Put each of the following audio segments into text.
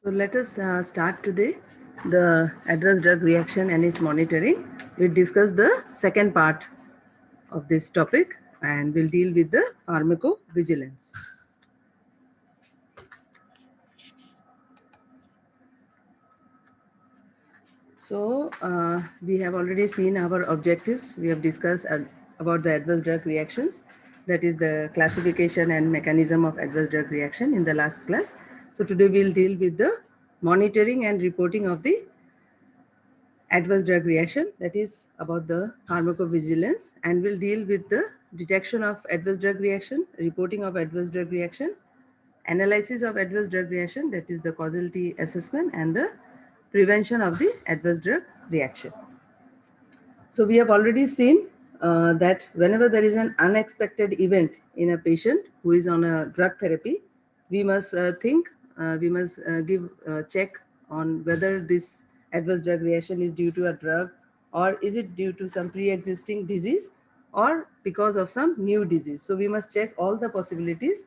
So let us start today the adverse drug reaction and its monitoring. We'll discuss the second part of this topic and we'll deal with the pharmacovigilance. So we have already seen our objectives. We have discussed about the adverse drug reactions, that is the classification and mechanism of adverse drug reaction in the last class. So today we'll deal with the monitoring and reporting of the adverse drug reaction, that is about the pharmacovigilance, and will deal with the detection of adverse drug reaction, reporting of adverse drug reaction, analysis of adverse drug reaction, that is the causality assessment, and the prevention of the adverse drug reaction. So we have already seen that whenever there is an unexpected event in a patient who is on a drug therapy, we must give check on whether this adverse drug reaction is due to a drug, or is it due to some pre-existing disease, or because of some new disease. So we must check all the possibilities,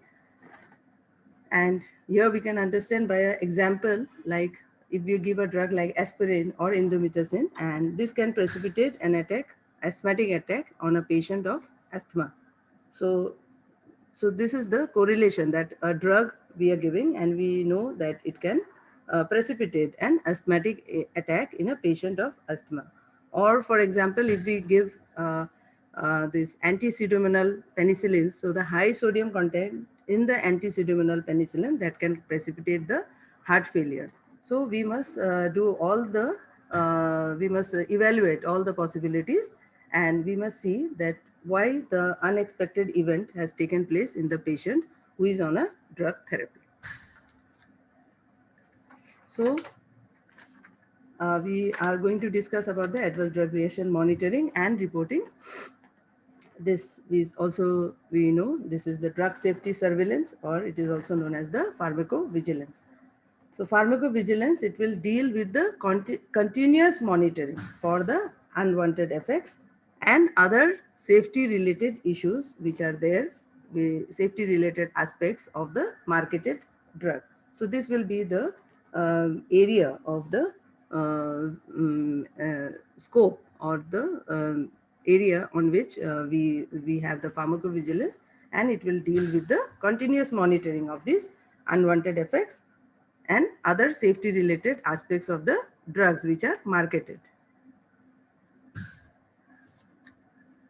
and here we can understand by an example, like if you give a drug like aspirin or indomethacin, and this can precipitate an attack, asthmatic attack on a patient of asthma. So, so this is the correlation, that a drug we are giving and we know that it can precipitate an asthmatic attack in a patient of asthma. Or for example, if we give this anti-pseudomonal penicillin, so the high sodium content in the anti-pseudomonal penicillin that can precipitate the heart failure. So we must we must evaluate all the possibilities, and we must see that why the unexpected event has taken place in the patient who is on a drug therapy. So we are going to discuss about the adverse drug reaction monitoring and reporting. This is also, we know, this is the drug safety surveillance, or it is also known as the pharmacovigilance. So pharmacovigilance, it will deal with the continuous monitoring for the unwanted effects and other safety related issues which are there, safety related aspects of the marketed drug. So this will be the area of the scope, or the area on which we have the pharmacovigilance, and it will deal with the continuous monitoring of these unwanted effects and other safety related aspects of the drugs which are marketed.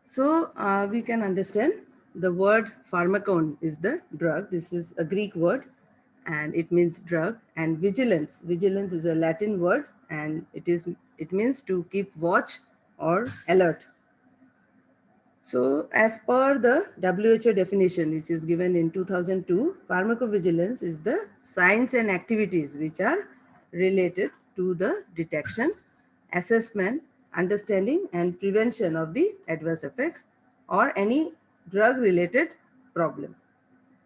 So we can understand the word pharmakon is the drug. This is a Greek word and it means drug. And vigilance, vigilance is a Latin word, and it means to keep watch or alert. So as per the WHO definition, which is given in 2002, pharmacovigilance is the science and activities which are related to the detection, assessment, understanding, and prevention of the adverse effects or any drug related problem.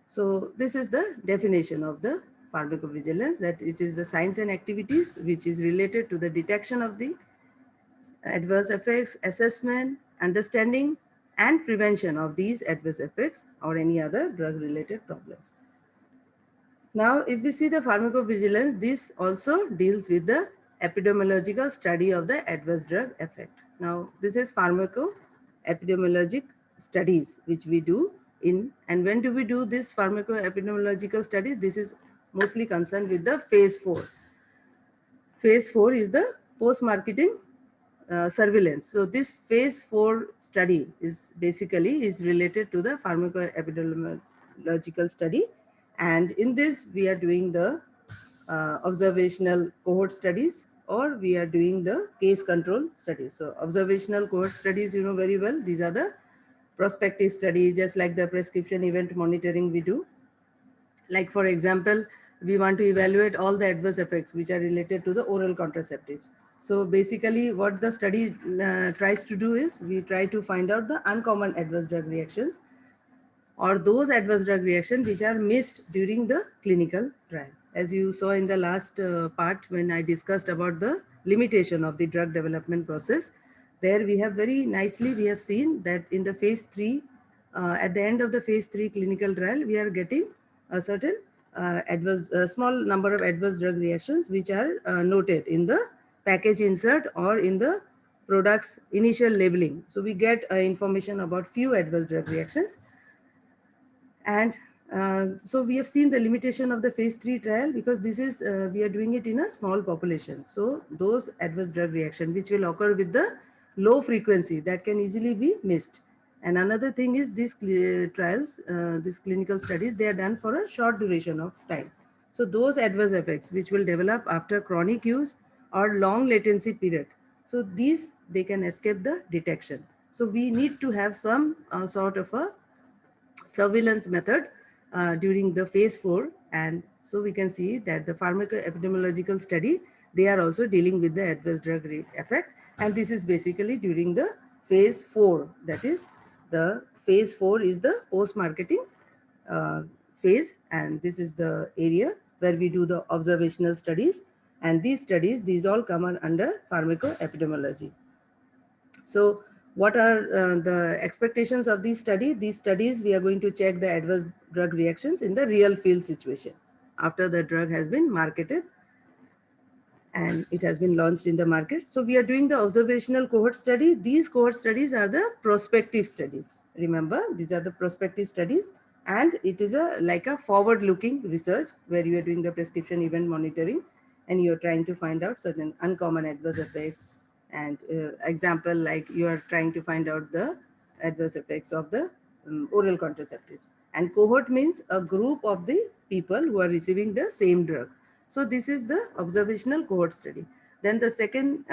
So this is the definition of the pharmacovigilance, that it is the science and activities which is related to the detection of the adverse effects, assessment, understanding, and prevention of these adverse effects or any other drug related problems. Now, if we see the pharmacovigilance, this also deals with the epidemiological study of the adverse drug effect. Now, this is pharmacoepidemiologic studies which we do in, and when do we do this pharmacoepidemiological studies? This is mostly concerned with the phase 4. Phase 4 is the post-marketing surveillance. So this phase 4 study is basically is related to the pharmacoepidemiological study, and in this we are doing the observational cohort studies, or we are doing the case control studies. So observational cohort studies, you know very well, these are the prospective studies, just like the prescription event monitoring we do. Like for example, we want to evaluate all the adverse effects which are related to the oral contraceptives. So basically what the study tries to do is, we try to find out the uncommon adverse drug reactions, or those adverse drug reactions which are missed during the clinical trial. As you saw in the last part when I discussed about the limitation of the drug development process, there we have very nicely, we have seen that in the phase 3, at the end of the phase 3 clinical trial, we are getting a certain small number of adverse drug reactions which are noted in the package insert or in the product's initial labeling. So we get information about few adverse drug reactions. And so we have seen the limitation of the phase 3 trial because this is, we are doing it in a small population. So those adverse drug reaction which will occur with the low frequency that can easily be missed. And another thing is these trials, these clinical studies, they are done for a short duration of time. So those adverse effects which will develop after chronic use or long latency period. So these, they can escape the detection. So we need to have some sort of a surveillance method during the phase 4, and so we can see that the pharmacoepidemiological study, they are also dealing with the adverse drug effect, and this is basically during the phase 4. That is, the phase 4 is the post marketing uh, phase, and this is the area where we do the observational studies, and these studies, these all come under pharmacoepidemiology. So what are the expectations of these studies? These studies, we are going to check the adverse drug reactions in the real field situation after the drug has been marketed and it has been launched in the market. So we are doing the observational cohort study. These cohort studies are the prospective studies. Remember, these are the prospective studies, and it is a like a forward-looking research where you are doing the prescription event monitoring and you are trying to find out certain uncommon adverse effects. And example, like you are trying to find out the adverse effects of the oral contraceptives. And cohort means a group of the people who are receiving the same drug. So this is the observational cohort study. Then the second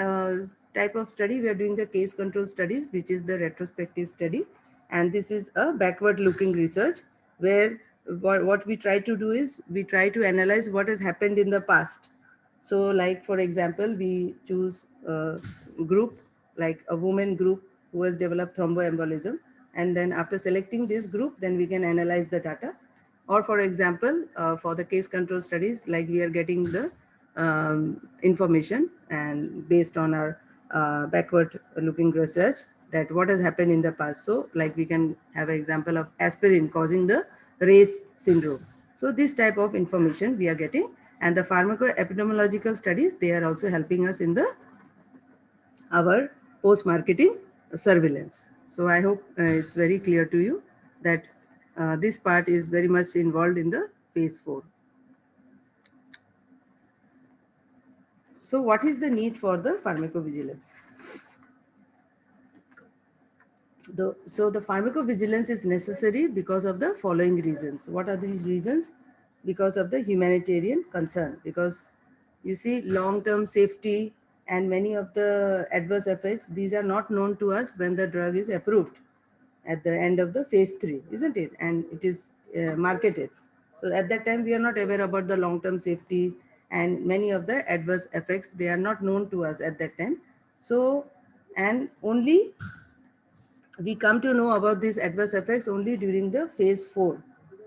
type of study, we are doing the case control studies, which is the retrospective study. And this is a backward looking research where what we try to do is we try to analyze what has happened in the past. So like, for example, we choose a group, like a woman group who has developed thromboembolism. And then after selecting this group, then we can analyze the data. Or for example, for the case control studies, like we are getting the information and based on our backward looking research that what has happened in the past. So like we can have an example of aspirin causing the race syndrome. So this type of information we are getting, and the pharmacoepidemiological studies, they are also helping us in the our post-marketing surveillance. So I hope it's very clear to you that this part is very much involved in the phase 4. So what is the need for the pharmacovigilance? So the pharmacovigilance is necessary because of the following reasons. What are these reasons? Because of the humanitarian concern, because you see long-term safety and many of the adverse effects, these are not known to us when the drug is approved at the end of the phase 3, isn't it? And it is marketed. So at that time, we are not aware about the long-term safety and many of the adverse effects, they are not known to us at that time. So, and only we come to know about these adverse effects only during the phase 4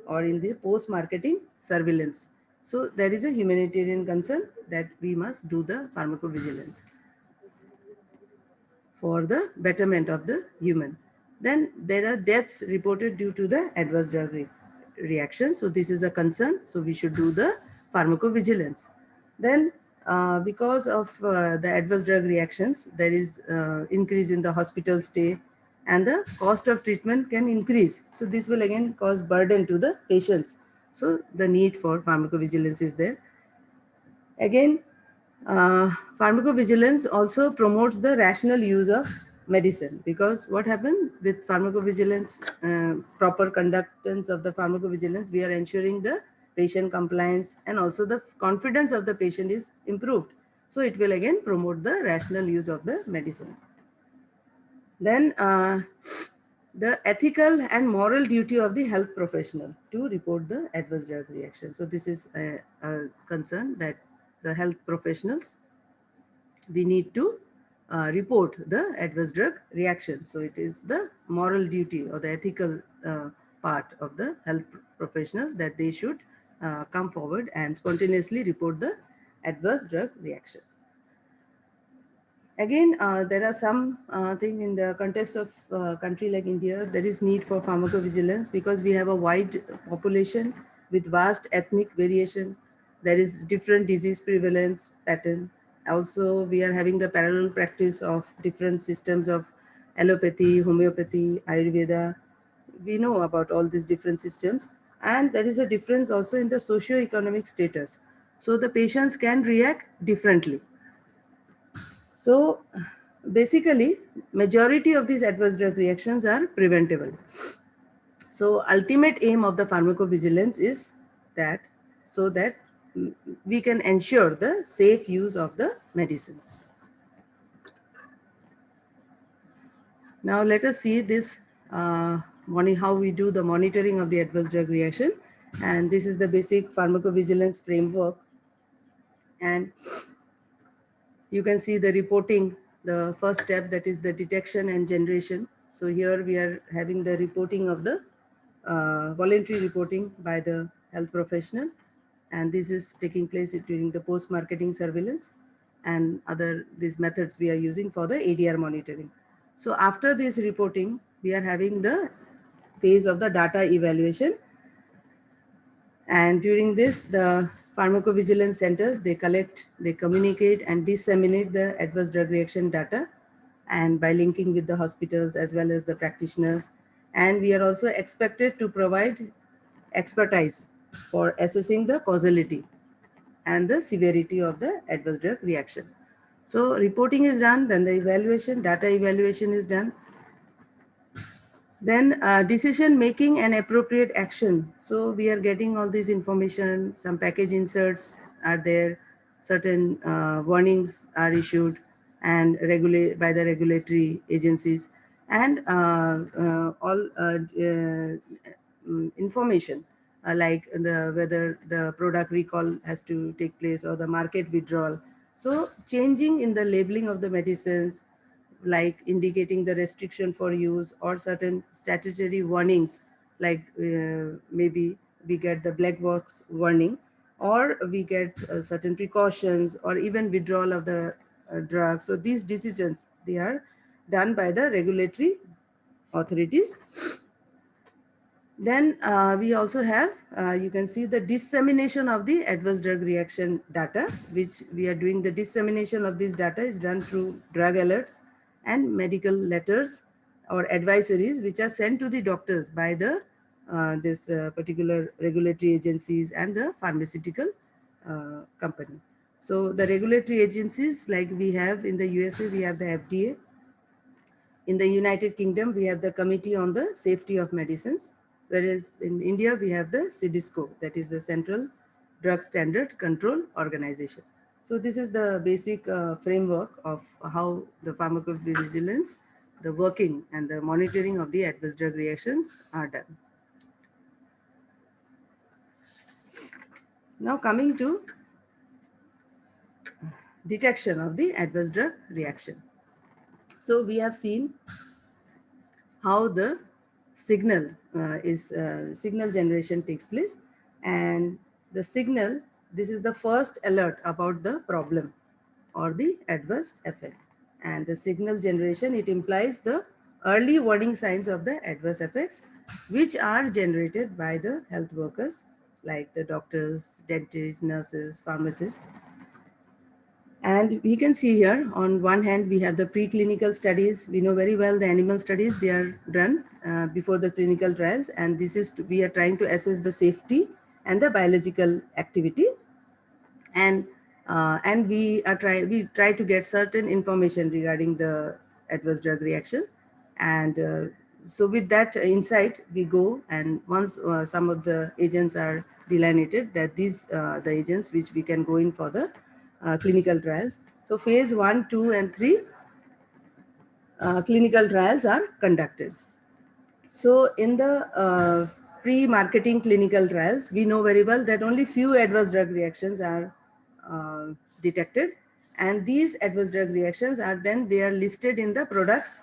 or in the post-marketing surveillance. So there is a humanitarian concern that we must do the pharmacovigilance for the betterment of the human. Then there are deaths reported due to the adverse drug reaction. So this is a concern. So we should do the pharmacovigilance. Then because of the adverse drug reactions, there is increase in the hospital stay and the cost of treatment can increase. So this will again cause burden to the patients. So the need for pharmacovigilance is there. Again, pharmacovigilance also promotes the rational use of medicine, because what happens with pharmacovigilance, proper conductance of the pharmacovigilance, we are ensuring the patient compliance and also the confidence of the patient is improved. So it will again promote the rational use of the medicine. Then the ethical and moral duty of the health professional to report the adverse drug reaction. So this is a concern that the health professionals, we need to report the adverse drug reaction. So it is the moral duty or the ethical part of the health professionals that they should come forward and spontaneously report the adverse drug reactions. Again, there are some thing in the context of country like India, there is need for pharmacovigilance because we have a wide population. with vast ethnic variation. There is different disease prevalence pattern. Also, we are having the parallel practice of different systems of allopathy, homeopathy, Ayurveda. We know about all these different systems, and there is a difference also in the socio-economic status. So the patients can react differently. So basically, majority of these adverse drug reactions are preventable. So ultimate aim of the pharmacovigilance is that so that we can ensure the safe use of the medicines. Now let us see this how we do the monitoring of the adverse drug reaction. And this is the basic pharmacovigilance framework. And you can see the reporting, the first step, that is the detection and generation. So here we are having the reporting of the voluntary reporting by the health professional, and this is taking place during the post-marketing surveillance and other these methods we are using for the ADR monitoring. So after this reporting, we are having the phase of the data evaluation, and during this, the pharmacovigilance centers, they collect, they communicate and disseminate the adverse drug reaction data, and by linking with the hospitals as well as the practitioners. And we are also expected to provide expertise for assessing the causality and the severity of the adverse drug reaction. So reporting is done, then the evaluation, data evaluation is done. Then decision making and appropriate action. So we are getting all this information, some package inserts are there, certain warnings are issued and regulate by the regulatory agencies, and all information like whether the product recall has to take place or the market withdrawal. So changing in the labeling of the medicines, like indicating the restriction for use or certain statutory warnings, like maybe we get the black box warning, or we get certain precautions, or even withdrawal of the drug. So these decisions, they are done by the regulatory authorities. Then we also have, you can see the dissemination of the adverse drug reaction data, which we are doing. The dissemination of this data is done through drug alerts and medical letters or advisories, which are sent to the doctors by the this particular regulatory agencies and the pharmaceutical company. So the regulatory agencies, like we have in the USA, we have the FDA. In the United Kingdom, we have the Committee on the Safety of Medicines, whereas in India, we have the CDSCO, that is the Central Drug Standard Control Organization. So this is the basic framework of how the pharmacovigilance, the working and the monitoring of the adverse drug reactions are done. Now coming to detection of the adverse drug reaction. So we have seen how the signal generation takes place, and the signal, this is the first alert about the problem or the adverse effect. And the signal generation, it implies the early warning signs of the adverse effects, which are generated by the health workers like the doctors, dentists, nurses, pharmacists. And we can see here, on one hand, we have the preclinical studies. We know very well the animal studies, they are done before the clinical trials. And this is, we are trying to assess the safety and the biological activity. And we try to get certain information regarding the adverse drug reaction. And so with that insight, we go, and once some of the agents are delineated, that these the agents which we can go in for the clinical trials. So phase 1, 2, and 3 clinical trials are conducted. So in the pre-marketing clinical trials, we know very well that only few adverse drug reactions are detected, and these adverse drug reactions are then, they are listed in the product's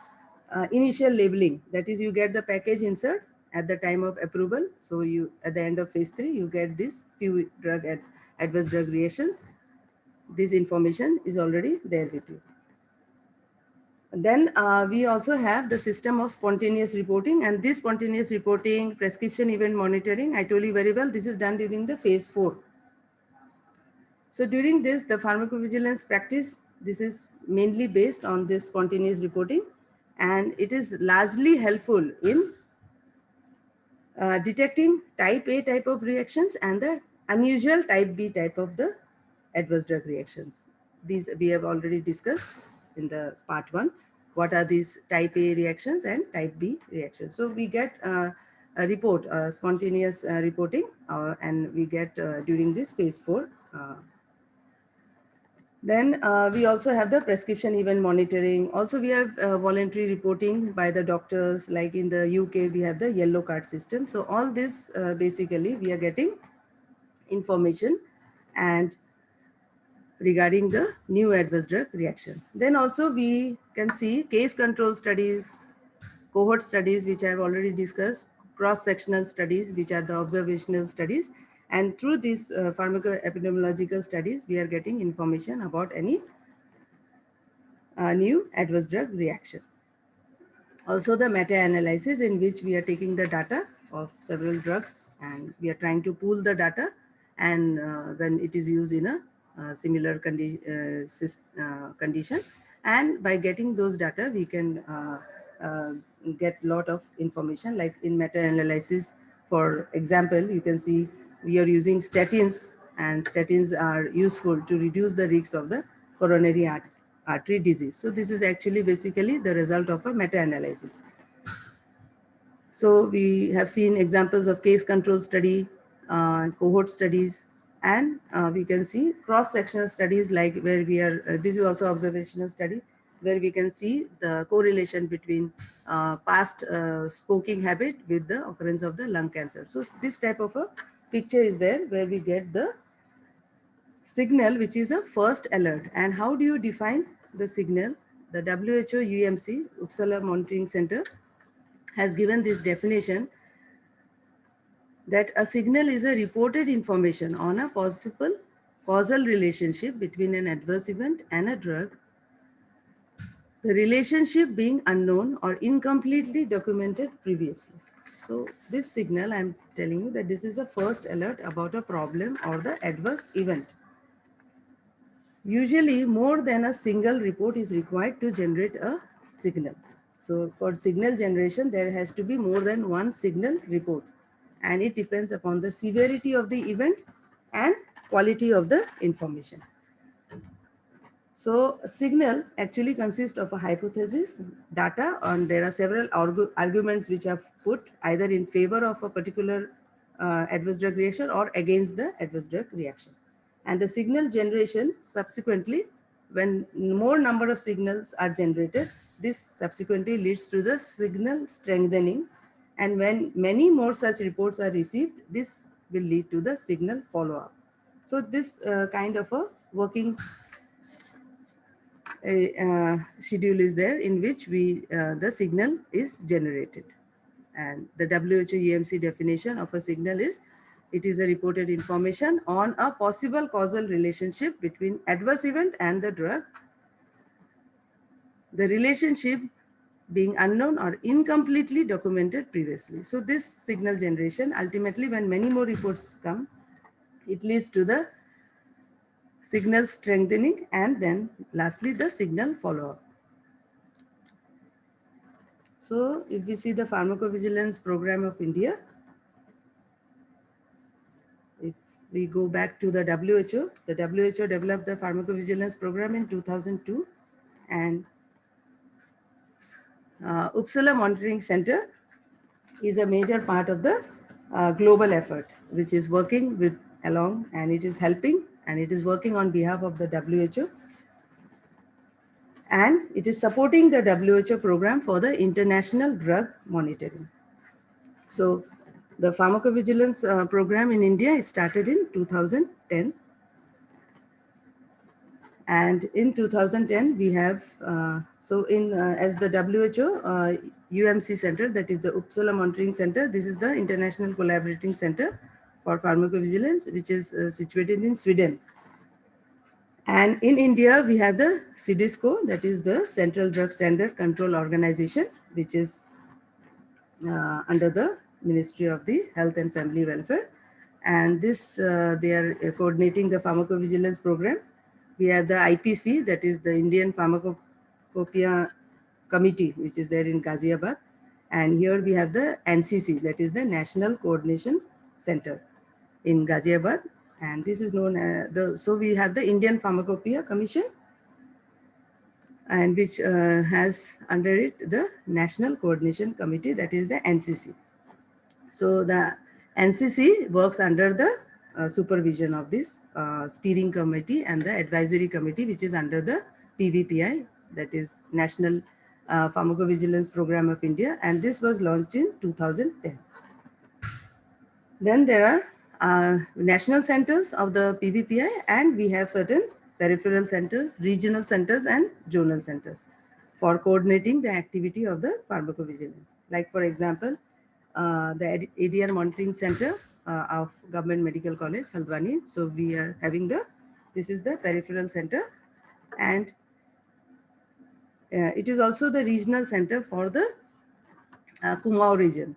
initial labeling. That is, you get the package insert at the time of approval. So you, at the end of phase 3, you get this few adverse drug reactions. This information is already there with you. Then we also have the system of spontaneous reporting, and this spontaneous reporting, prescription event monitoring, I told you very well, this is done during the phase 4. So during this, the pharmacovigilance practice, this is mainly based on this spontaneous reporting, and it is largely helpful in detecting type A type of reactions and the unusual type B type of the adverse drug reactions. These we have already discussed in the part 1. What are these type A reactions and type B reactions? So we get a report, spontaneous reporting, and we get during this phase 4. Then we also have the prescription event monitoring. Also, we have voluntary reporting by the doctors. Like in the UK, we have the yellow card system. So all this basically we are getting information and regarding the new adverse drug reaction. Then also we can see case control studies, cohort studies, which I have already discussed, cross-sectional studies, which are the observational studies. And through these pharmacoepidemiological studies, we are getting information about any new adverse drug reaction. Also the meta-analysis, in which we are taking the data of several drugs and we are trying to pool the data, and when it is used in a similar condition, and by getting those data we can uh, get lot of information. Like in meta-analysis, for example, you can see we are using statins, and statins are useful to reduce the risks of the coronary artery disease. So this is actually basically the result of a meta-analysis. So we have seen examples of case control study, cohort studies, and we can see cross-sectional studies, like where we are, this is also observational study, where we can see the correlation between past smoking habit with the occurrence of the lung cancer. So this type of a picture is there, where we get the signal, which is a first alert. And how do you define the signal? The WHO UMC, Uppsala Monitoring Center, has given this definition, that a signal is a reported information on a possible causal relationship between an adverse event and a drug, the relationship being unknown or incompletely documented previously. So this signal, I'm telling you that this is a first alert about a problem or the adverse event. Usually more than a single report is required to generate a signal. So for signal generation, there has to be more than one signal report, and it depends upon the severity of the event and quality of the information. So a signal actually consists of a hypothesis, data, and there are several arguments which are put either in favor of a particular adverse drug reaction or against the adverse drug reaction. And the signal generation subsequently, when more number of signals are generated, this subsequently leads to the signal strengthening. And when many more such reports are received, this will lead to the signal follow-up. So this kind of a working schedule is there, in which the signal is generated. And the WHO UMC definition of a signal is, it is a reported information on a possible causal relationship between adverse event and the drug, the relationship being unknown or incompletely documented previously. So this signal generation, ultimately when many more reports come, it leads to the signal strengthening, and then lastly the signal follow-up. So if we see the pharmacovigilance program of India, if we go back to the WHO developed the pharmacovigilance program in 2002, and Uppsala Monitoring Center is a major part of the global effort, which is working with along, and it is helping, and it is working on behalf of the WHO, and it is supporting the WHO program for the international drug monitoring. So the pharmacovigilance program in India started in 2010. And in 2010, we have, as the WHO UMC Center, that is the Uppsala Monitoring Center, this is the International Collaborating Center for Pharmacovigilance, which is situated in Sweden. And in India, we have the CDSCO, that is the Central Drug Standard Control Organization, which is under the Ministry of the Health and Family Welfare. And this, they are coordinating the pharmacovigilance program. We have the IPC, that is the Indian Pharmacopoeia Committee, which is there in Ghaziabad. And here we have the NCC, that is the National Coordination Center in Ghaziabad. And this is known as so we have the Indian Pharmacopoeia Commission, and which has under it the National Coordination Committee, that is the NCC. So the NCC works under the supervision of this steering committee and the advisory committee, which is under the PVPI, that is National Pharmacovigilance Program of India, and this was launched in 2010. Then there are national centers of the PVPI, and we have certain peripheral centers, regional centers, and zonal centers for coordinating the activity of the pharmacovigilance. Like, for example, the ADR Monitoring Center of Government Medical College, Haldwani. So we are having this is the peripheral center, and it is also the regional center for the Kumaon region.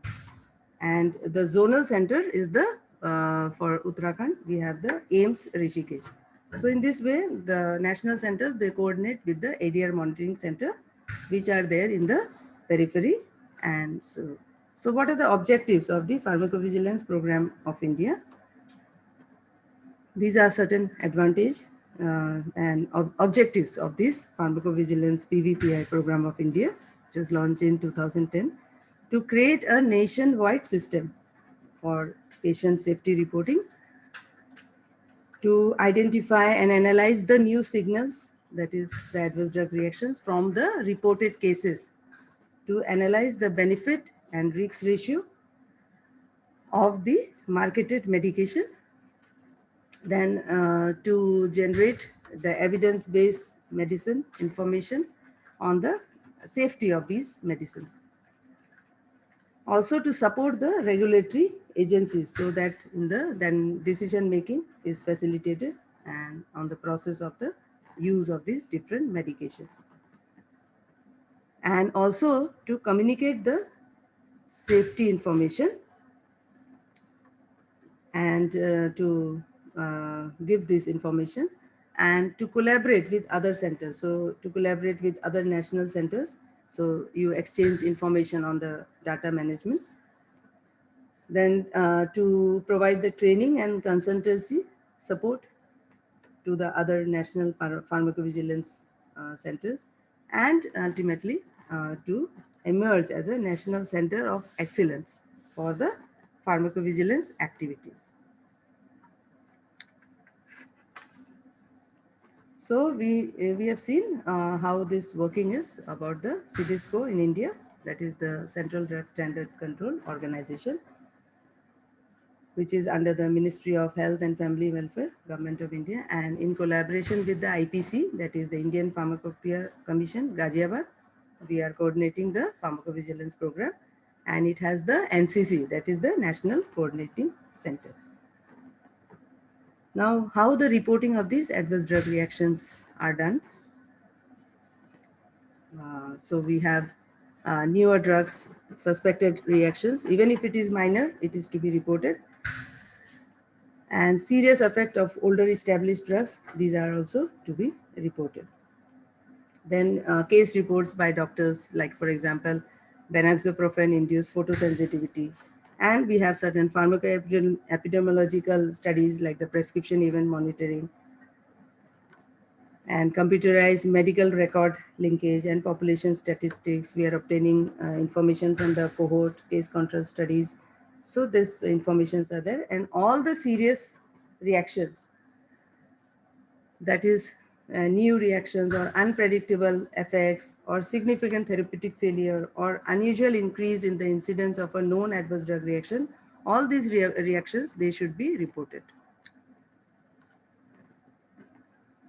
And the zonal center is the for Uttarakhand, we have the AIMS Rishikesh. So in this way, the national centers, they coordinate with the ADR Monitoring Center, which are there in the periphery. And so what are the objectives of the pharmacovigilance program of India? These are certain advantage and objectives of this pharmacovigilance PVPI program of India, which was launched in 2010, to create a nationwide system for patient safety reporting, to identify and analyze the new signals, that is the adverse drug reactions from the reported cases, to analyze the benefit and risk ratio of the marketed medication, then to generate the evidence-based medicine information on the safety of these medicines. Also to support the regulatory agencies so that then decision making is facilitated and on the process of the use of these different medications. And also to communicate the safety information and to give this information and to collaborate with other centers. So to collaborate with other national centers, so you exchange information on the data management. Then to provide the training and consultancy support to the other national pharmacovigilance centers, and ultimately to emerge as a national center of excellence for the pharmacovigilance activities. So we have seen how this working is about the CDSCO in India, that is the Central Drug Standard Control Organization, which is under the Ministry of Health and Family Welfare, Government of India, and in collaboration with the IPC, that is the Indian Pharmacopoeia Commission, Ghaziabad, we are coordinating the pharmacovigilance program, and it has the NCC, that is the National Coordinating Center. Now, how the reporting of these adverse drug reactions are done. So we have newer drugs, suspected reactions. Even if it is minor, it is to be reported. And serious effect of older established drugs, these are also to be reported. Then case reports by doctors, like for example, Banaxoprofen induced photosensitivity. And we have certain pharmacoepidemiological studies like the prescription event monitoring and computerized medical record linkage and population statistics. We are obtaining information from the cohort case control studies. So this informations are there, and all the serious reactions, that is new reactions or unpredictable effects or significant therapeutic failure or unusual increase in the incidence of a known adverse drug reaction, all these reactions, they should be reported.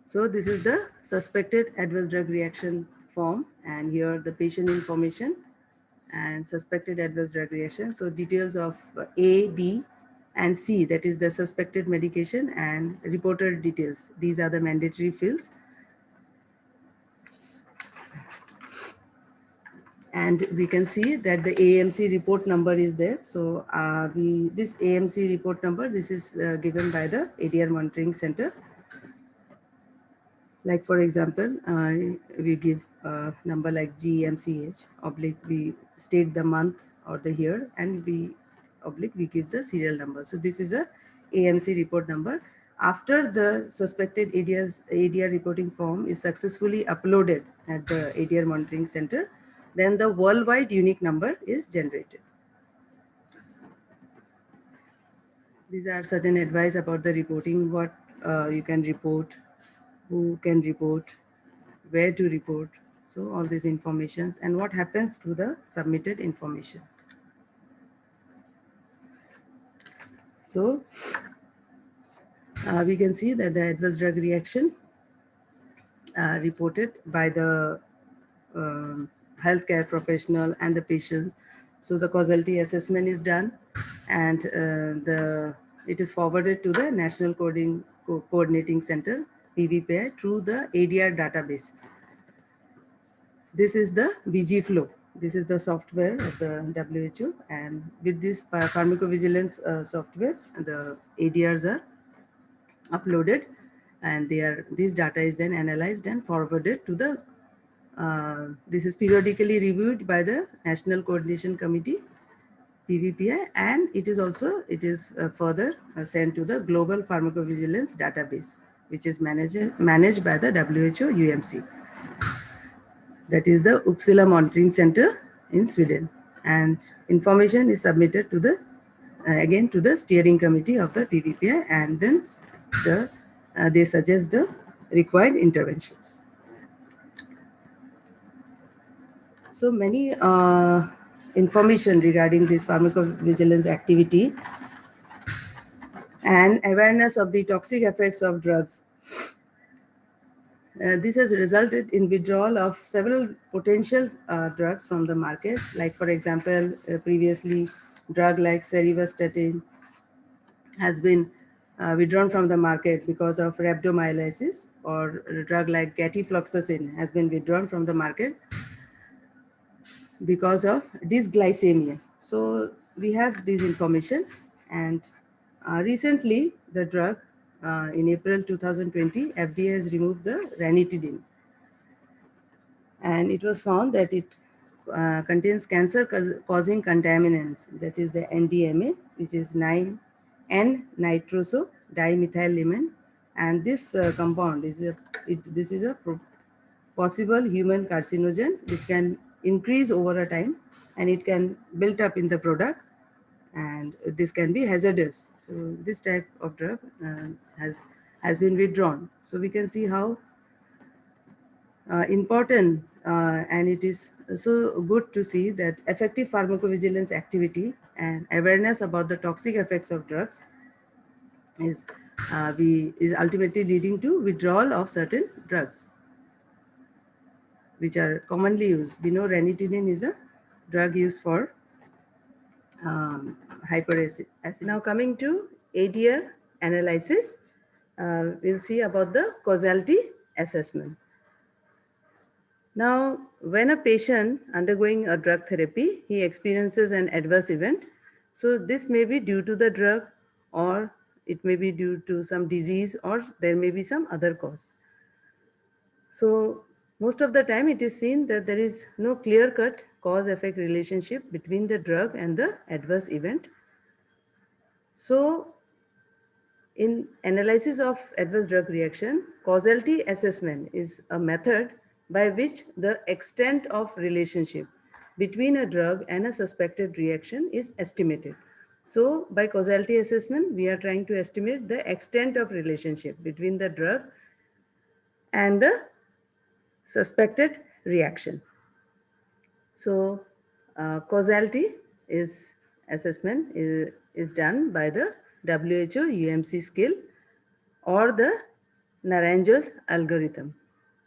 So this is the suspected adverse drug reaction form, and here the patient information and suspected adverse drug reaction. So details of A, B, and C, that is the suspected medication, and reporter details. These are the mandatory fields. And we can see that the AMC report number is there. So this AMC report number, this is given by the ADR Monitoring Center. Like for example, we give a number like GMCH, oblique, we state the month or the year, and we give the serial number. So this is a AMC report number. After the suspected ADR reporting form is successfully uploaded at the ADR Monitoring Center, then the worldwide unique number is generated. These are certain advice about the reporting, what you can report, who can report, where to report. So all these informations and what happens to the submitted information. So we can see that the adverse drug reaction reported by the healthcare professional and the patients. So the causality assessment is done, and it is forwarded to the National Coordinating Center (PVPI) through the ADR database. This is the BG Flow. This is the software of the WHO, and with this pharmacovigilance software, the ADRs are uploaded, and this data is then analyzed and forwarded to the. This is periodically reviewed by the National Coordination Committee (PVPI), and it is further sent to the Global Pharmacovigilance Database, which is managed by the WHO UMC. That is the Uppsala Monitoring Center in Sweden, and information is submitted to the again to the steering committee of the PVPI, and then they suggest the required interventions. So many information regarding this pharmacovigilance activity and awareness of the toxic effects of drugs. This has resulted in withdrawal of several potential drugs from the market. Like for example, previously drug like Cerevastatin has been withdrawn from the market because of rhabdomyolysis, or a drug like Gatifloxacin has been withdrawn from the market because of dysglycemia. So we have this information, and recently the drug in April 2020, FDA has removed the ranitidine, and it was found that it contains cancer-causing contaminants, that is the NDMA, which is 9N-nitroso-dimethylamine, and this compound is a possible human carcinogen which can increase over a time, and it can build up in the product, and this can be hazardous. So this type of drug has been withdrawn. So we can see how important, and it is so good to see that effective pharmacovigilance activity and awareness about the toxic effects of drugs is ultimately leading to withdrawal of certain drugs which are commonly used. We know ranitidine is a drug used for hyperacid. Now coming to ADR analysis, we'll see about the causality assessment. Now, when a patient undergoing a drug therapy, he experiences an adverse event. So this may be due to the drug, or it may be due to some disease, or there may be some other cause. So most of the time it is seen that there is no clear-cut cause-effect relationship between the drug and the adverse event. So in analysis of adverse drug reaction, causality assessment is a method by which the extent of relationship between a drug and a suspected reaction is estimated. So by causality assessment, we are trying to estimate the extent of relationship between the drug and the suspected reaction. So causality assessment is done by the WHO UMC scale or the Naranjo's algorithm.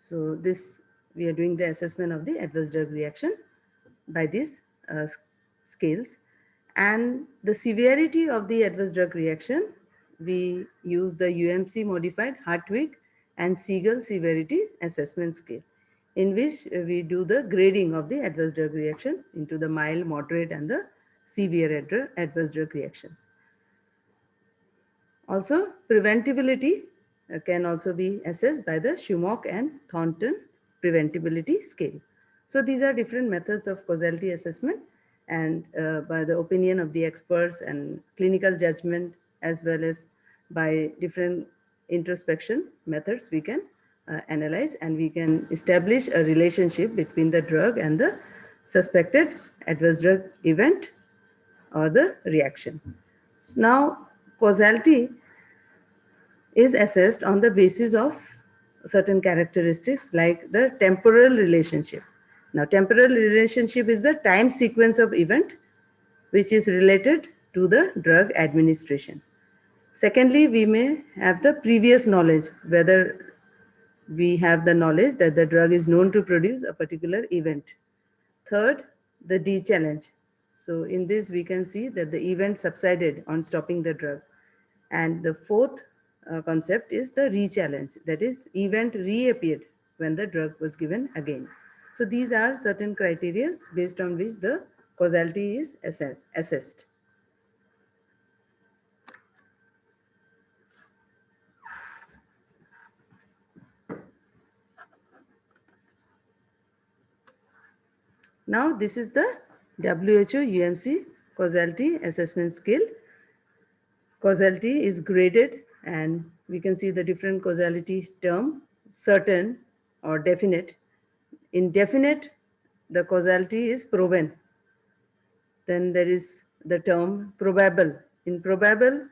So we are doing the assessment of the adverse drug reaction by these scales. And the severity of the adverse drug reaction, we use the UMC modified Hartwig and Siegel severity assessment scale, in which we do the grading of the adverse drug reaction into the mild, moderate, and the severe adverse drug reactions. Also, preventability can also be assessed by the Shumock and Thornton preventability scale. So these are different methods of causality assessment, and by the opinion of the experts and clinical judgment, as well as by different introspection methods, we can analyze and we can establish a relationship between the drug and the suspected adverse drug event or the reaction. So now, causality is assessed on the basis of certain characteristics like the temporal relationship. Now, temporal relationship is the time sequence of event which is related to the drug administration. Secondly, we may have the previous knowledge, whether we have the knowledge that the drug is known to produce a particular event. Third, the D challenge. So in this, we can see that the event subsided on stopping the drug. And the fourth concept is the re-challenge. That is, event reappeared when the drug was given again. So these are certain criteria based on which the causality is assessed. Now, this is the WHO UMC causality assessment scale. Causality is graded, and we can see the different causality term, certain or definite. In definite, the causality is proven. Then there is the term probable. In probable,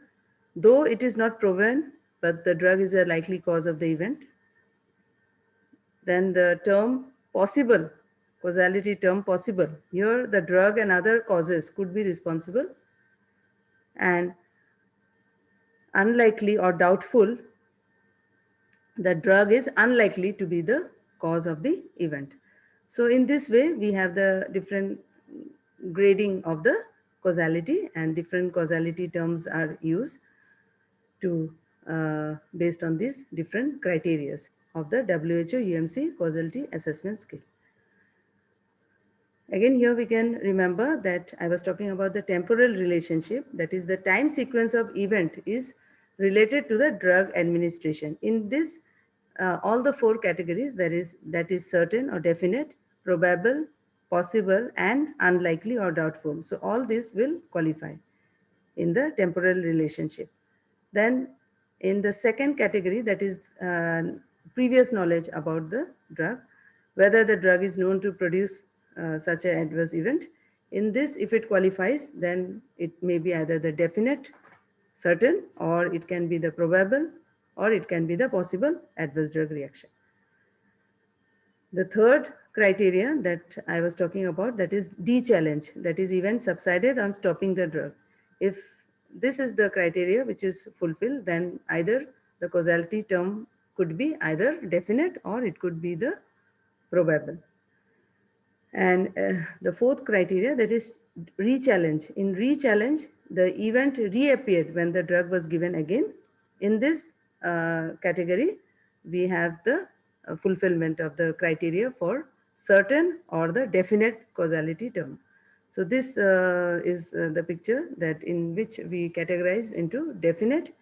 though it is not proven, but the drug is a likely cause of the event. Then the term possible, causality term possible. Here the drug and other causes could be responsible. And unlikely or doubtful, the drug is unlikely to be the cause of the event. So in this way, we have the different grading of the causality, and different causality terms are used to based on these different criteria of the WHO UMC causality assessment scale. Again, here we can remember that I was talking about the temporal relationship, that is the time sequence of event is related to the drug administration. In this, all the four categories, that is certain or definite, probable, possible, and unlikely or doubtful. So all this will qualify in the temporal relationship. Then in the second category, that is previous knowledge about the drug, whether the drug is known to produce such an adverse event. In this, if it qualifies, then it may be either the definite, certain, or it can be the probable, or it can be the possible adverse drug reaction. The third criteria that I was talking about, that is D challenge, that is event subsided on stopping the drug. If this is the criteria which is fulfilled, then either the causality term could be either definite or it could be the probable. And the fourth criteria, that is re-challenge. In re-challenge, the event reappeared when the drug was given again. In this category, we have the fulfillment of the criteria for certain or the definite causality term. So this is the picture that in which we categorize into definite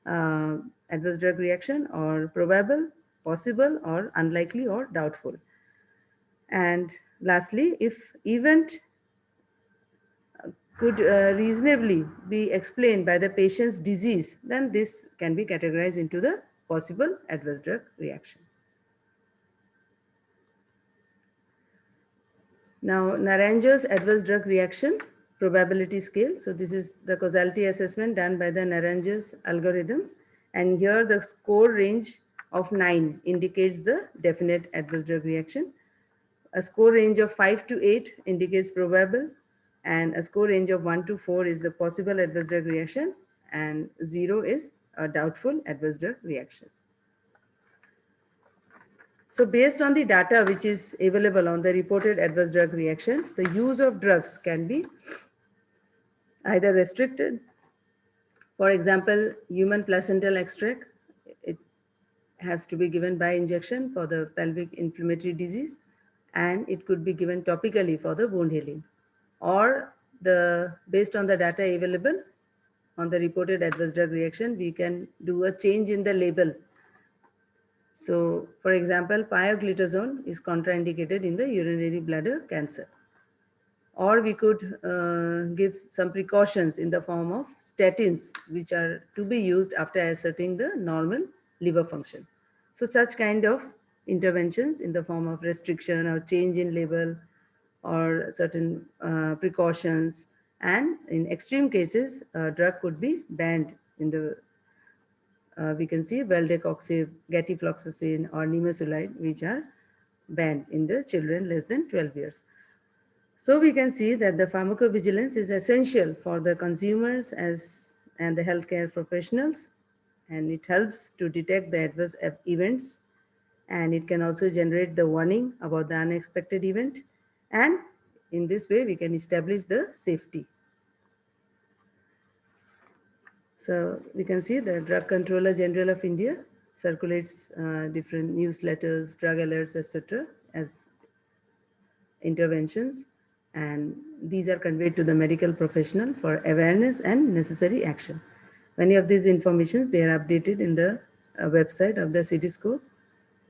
adverse drug reaction, or probable, possible, or unlikely or doubtful. And lastly, if event could reasonably be explained by the patient's disease, then this can be categorized into the possible adverse drug reaction. Now, Naranjo's adverse drug reaction probability scale. So this is the causality assessment done by the Naranjo's algorithm. And here the score range of 9 indicates the definite adverse drug reaction. A score range of 5 to 8 indicates probable, and a score range of 1 to 4 is the possible adverse drug reaction, and 0 is a doubtful adverse drug reaction. So based on the data which is available on the reported adverse drug reaction, the use of drugs can be either restricted. For example, human placental extract, it has to be given by injection for the pelvic inflammatory disease, and it could be given topically for the wound healing. Or based on the data available on the reported adverse drug reaction, we can do a change in the label. So, for example, pioglitazone is contraindicated in the urinary bladder cancer. Or we could give some precautions in the form of statins, which are to be used after ascertaining the normal liver function. So such kind of interventions in the form of restriction or change in label or certain precautions, and in extreme cases, drug could be banned in the we can see valdecoxib, gatifloxacin, or nimesulide, which are banned in the children less than 12 years. So we can see that the pharmacovigilance is essential for the consumers and the healthcare professionals, and it helps to detect the adverse events, and it can also generate the warning about the unexpected event, and in this way we can establish the safety. So we can see the Drug Controller General of India circulates different newsletters, drug alerts, etc. as interventions, and these are conveyed to the medical professional for awareness and necessary action. Many of these informations, they are updated in the website of the cityscope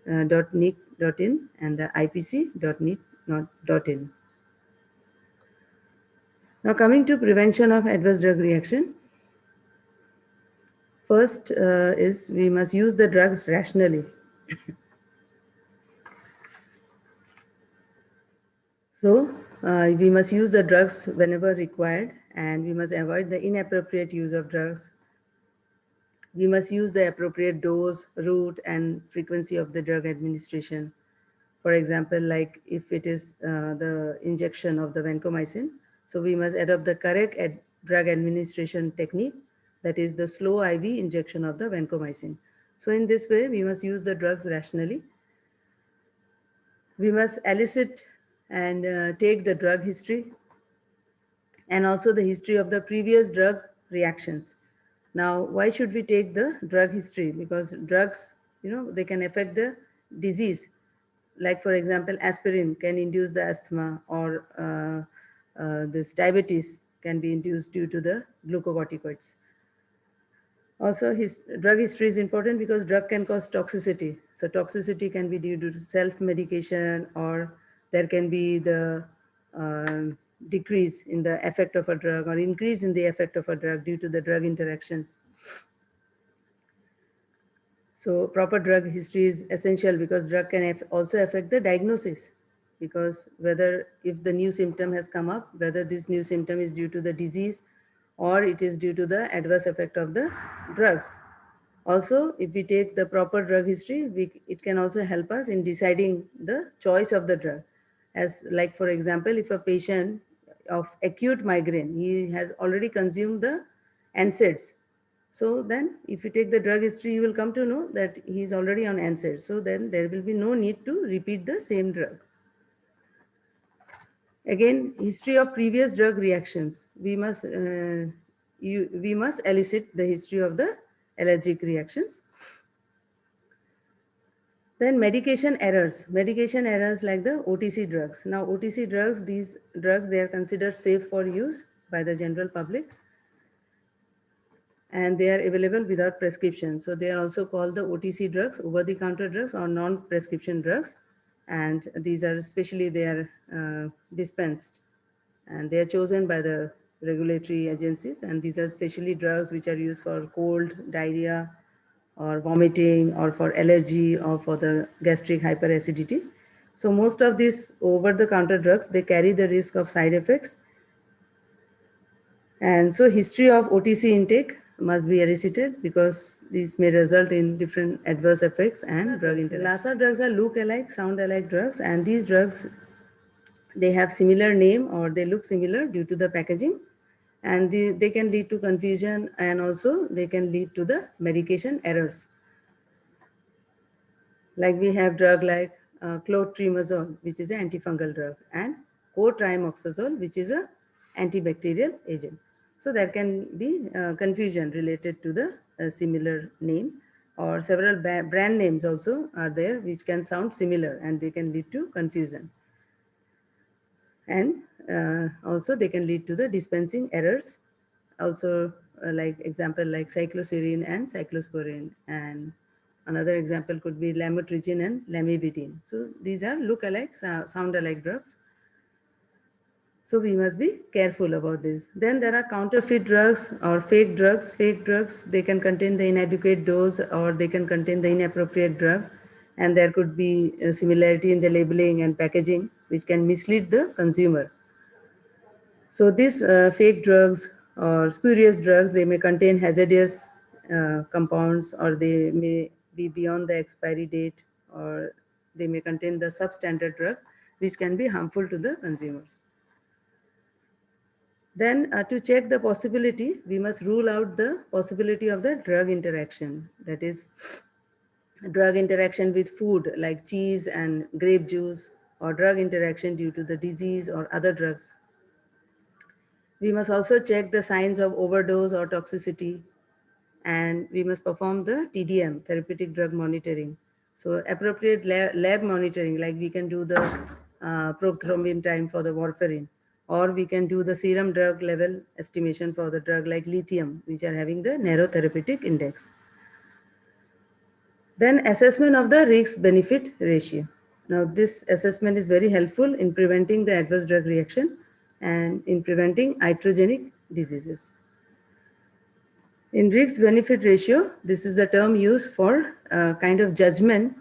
.nic.in and the ipc.nic.in. Now coming to prevention of adverse drug reaction, first is we must use the drugs rationally. So we must use the drugs whenever required, and we must avoid the inappropriate use of drugs. We must use the appropriate dose, route, and frequency of the drug administration. For example, like if it is the injection of the vancomycin, so we must adopt the correct drug administration technique, that is the slow IV injection of the vancomycin. So in this way, we must use the drugs rationally. We must elicit and take the drug history and also the history of the previous drug reactions. Now, why should we take the drug history? Because drugs, they can affect the disease. Like for example, aspirin can induce the asthma, or this diabetes can be induced due to the glucocorticoids. Also, drug history is important because drug can cause toxicity. So toxicity can be due to self-medication, or there can be the decrease in the effect of a drug or increase in the effect of a drug due to the drug interactions. So proper drug history is essential because drug can also affect the diagnosis, because whether if the new symptom has come up, whether this new symptom is due to the disease or it is due to the adverse effect of the drugs. Also, if we take the proper drug history, it can also help us in deciding the choice of the drug. As like, for example, if a patient of acute migraine, he has already consumed the NSAIDs. So then if you take the drug history, you will come to know that he is already on NSAIDs. So then there will be no need to repeat the same drug. Again, history of previous drug reactions. We must elicit the history of the allergic reactions. Then medication errors like the OTC drugs. Now OTC drugs, these drugs, they are considered safe for use by the general public, and they are available without prescription. So they are also called the OTC drugs, over-the-counter drugs, or non-prescription drugs. And these are especially, they are dispensed, and they are chosen by the regulatory agencies. And these are especially drugs which are used for cold, diarrhea, or vomiting, or for allergy, or for the gastric hyperacidity. So most of these over-the-counter drugs, they carry the risk of side effects. And so history of OTC intake must be elicited because these may result in different adverse effects and drug interactions. Lassa drugs are look-alike, sound-alike drugs, and these drugs, they have similar name or they look similar due to the packaging, and they can lead to confusion, and also they can lead to the medication errors. Like we have drug like clotrimazole, which is an antifungal drug, and cotrimoxazole, which is a antibacterial agent. So there can be confusion related to the similar name, or several brand names also are there which can sound similar and they can lead to confusion. And also they can lead to the dispensing errors. Also, like example like cycloserine and cyclosporine, and another example could be lamotrigine and lamivudine. So these are look-alike, sound-alike drugs. So we must be careful about this. Then there are counterfeit drugs or fake drugs. Fake drugs, they can contain the inadequate dose or they can contain the inappropriate drug. And there could be a similarity in the labeling and packaging, which can mislead the consumer. So these fake drugs or spurious drugs, they may contain hazardous compounds, or they may be beyond the expiry date, or they may contain the substandard drug, which can be harmful to the consumers. Then to check the possibility, we must rule out the possibility of the drug interaction. That is, drug interaction with food like cheese and grape juice, or drug interaction due to the disease or other drugs. We must also check the signs of overdose or toxicity, and we must perform the TDM, therapeutic drug monitoring. So appropriate lab monitoring, like we can do the prothrombin time for the warfarin, or we can do the serum drug level estimation for the drug like lithium, which are having the narrow therapeutic index. Then assessment of the risk benefit ratio. Now this assessment is very helpful in preventing the adverse drug reaction and in preventing iatrogenic diseases. In risk benefit ratio, this is the term used for kind of judgment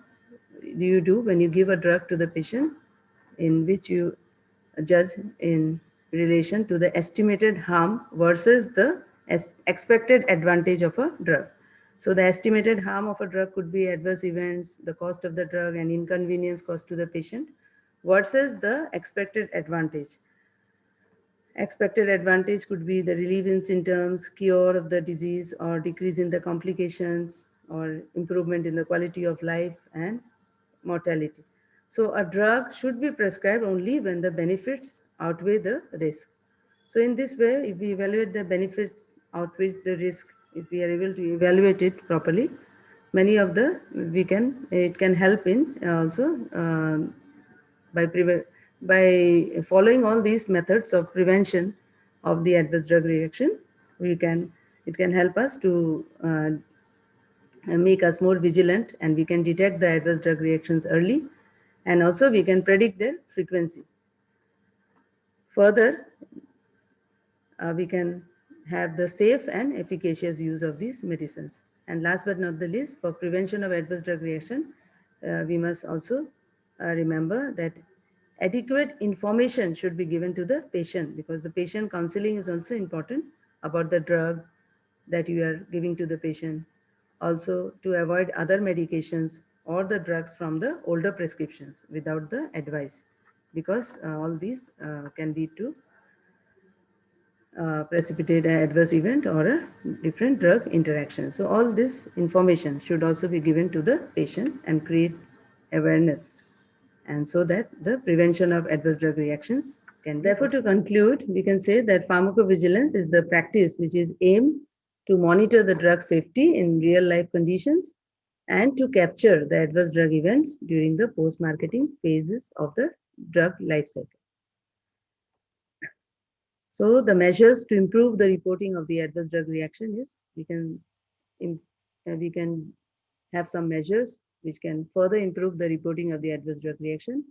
you do when you give a drug to the patient, in which you judge in relation to the estimated harm versus the expected advantage of a drug. So the estimated harm of a drug could be adverse events, the cost of the drug, and inconvenience caused to the patient versus the expected advantage. Expected advantage could be the relief in symptoms, cure of the disease, or decrease in the complications, or improvement in the quality of life and mortality. So a drug should be prescribed only when the benefits outweigh the risk. So in this way, if we evaluate the benefits outweigh the risk, if we are able to evaluate it properly, many of the it can help in also by following all these methods of prevention of the adverse drug reaction. It can help us to make us more vigilant, and we can detect the adverse drug reactions early, and also we can predict their frequency. Further, we can have the safe and efficacious use of these medicines. And last but not the least, for prevention of adverse drug reaction, we must also remember that adequate information should be given to the patient, because the patient counseling is also important about the drug that you are giving to the patient. Also, to avoid other medications or the drugs from the older prescriptions without the advice, because all these can lead to precipitate an adverse event or a different drug interaction. So all this information should also be given to the patient and create awareness, and so that the prevention of adverse drug reactions can be. Therefore, to conclude, we can say that pharmacovigilance is the practice which is aimed to monitor the drug safety in real life conditions and to capture the adverse drug events during the post-marketing phases of the drug life cycle. So the measures to improve the reporting of the adverse drug reaction is we can have some measures which can further improve the reporting of the adverse drug reaction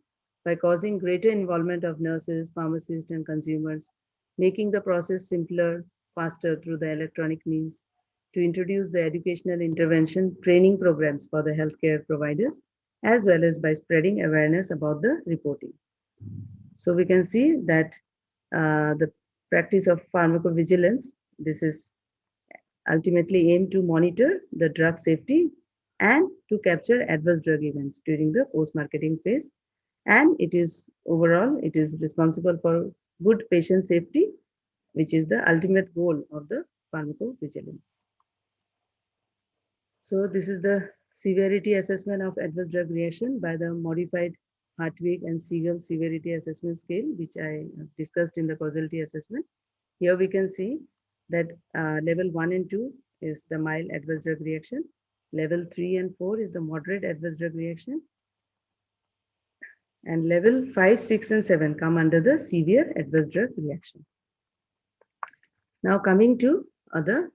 by causing greater involvement of nurses, pharmacists, and consumers, making the process simpler, faster through the electronic means, to introduce the educational intervention training programs for the healthcare providers, as well as by spreading awareness about the reporting. So we can see that the practice of pharmacovigilance, this is ultimately aimed to monitor the drug safety and to capture adverse drug events during the post-marketing phase. And it is overall, it is responsible for good patient safety, which is the ultimate goal of the pharmacovigilance. So this is the severity assessment of adverse drug reaction by the modified Hartwig and Siegel severity assessment scale, which I discussed in the causality assessment. Here we can see that level 1 and 2 is the mild adverse drug reaction. Level 3 and 4 is the moderate adverse drug reaction. And level 5, 6, and 7 come under the severe adverse drug reaction. Now coming to the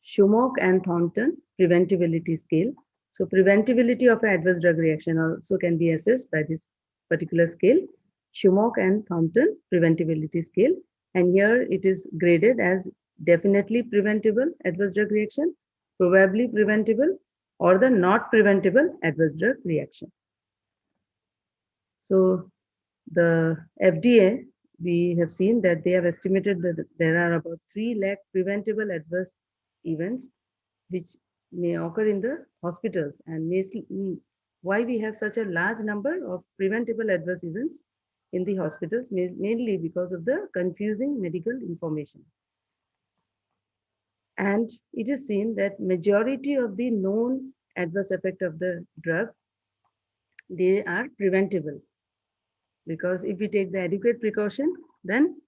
Shumock and Thornton preventability scale. So preventability of adverse drug reaction also can be assessed by this particular scale, Shumock and Thornton preventability scale. And here it is graded as definitely preventable adverse drug reaction, probably preventable, or the not preventable adverse drug reaction. So the FDA, we have seen that they have estimated that there are about 3 lakh preventable adverse events which may occur in the hospitals. And why we have such a large number of preventable adverse events in the hospitals, mainly because of the confusing medical information. And it is seen that majority of the known adverse effect of the drug, they are preventable. Because if we take the adequate precaution, then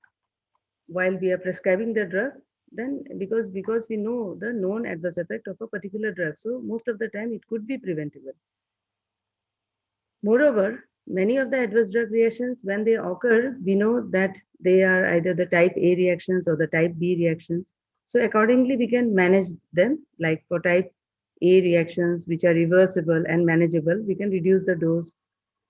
while we are prescribing the drug, then because we know the known adverse effect of a particular drug, so most of the time it could be preventable. Moreover, many of the adverse drug reactions, when they occur, we know that they are either the type A reactions or the type B reactions. So accordingly, we can manage them. Like for type A reactions, which are reversible and manageable, we can reduce the dose.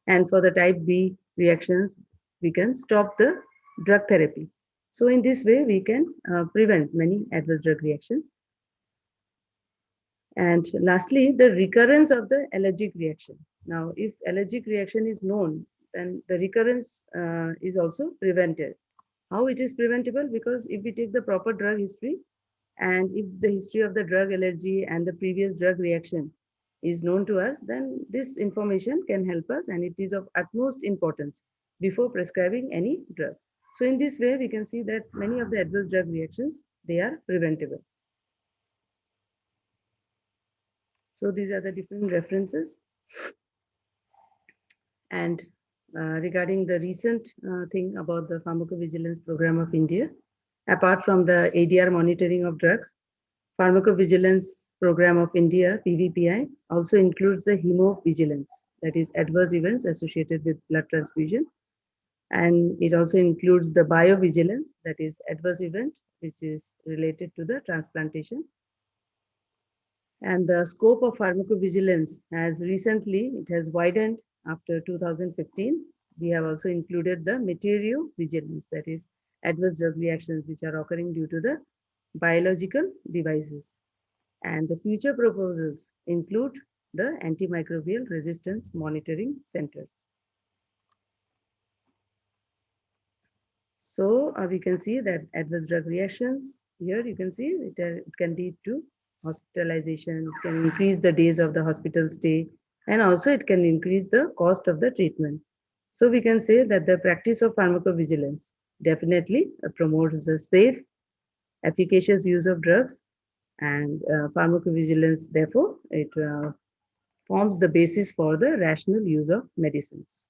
And for the type B reactions, we can stop the drug therapy. So in this way, we can prevent many adverse drug reactions. And lastly, the recurrence of the allergic reaction. Now, if allergic reaction is known, then the recurrence is also prevented. How it is preventable? Because if we take the proper drug history, and if the history of the drug allergy and the previous drug reaction is known to us, then this information can help us, and it is of utmost importance before prescribing any drug. So in this way, we can see that many of the adverse drug reactions, they are preventable. So these are the different references. And regarding the recent thing about the pharmacovigilance program of India, apart from the ADR monitoring of drugs, Pharmacovigilance Program of India, PVPI, also includes the hemovigilance, that is adverse events associated with blood transfusion. And it also includes the biovigilance, that is adverse event, which is related to the transplantation. And the scope of pharmacovigilance has recently, it has widened after 2015. We have also included the materiovigilance, that is adverse drug reactions which are occurring due to the biological devices. And the future proposals include the antimicrobial resistance monitoring centers. So we can see that adverse drug reactions, here you can see it can lead to hospitalization, it can increase the days of the hospital stay, and also it can increase the cost of the treatment. So we can say that the practice of pharmacovigilance definitely promotes the safe, efficacious use of drugs, and pharmacovigilance, therefore, it forms the basis for the rational use of medicines.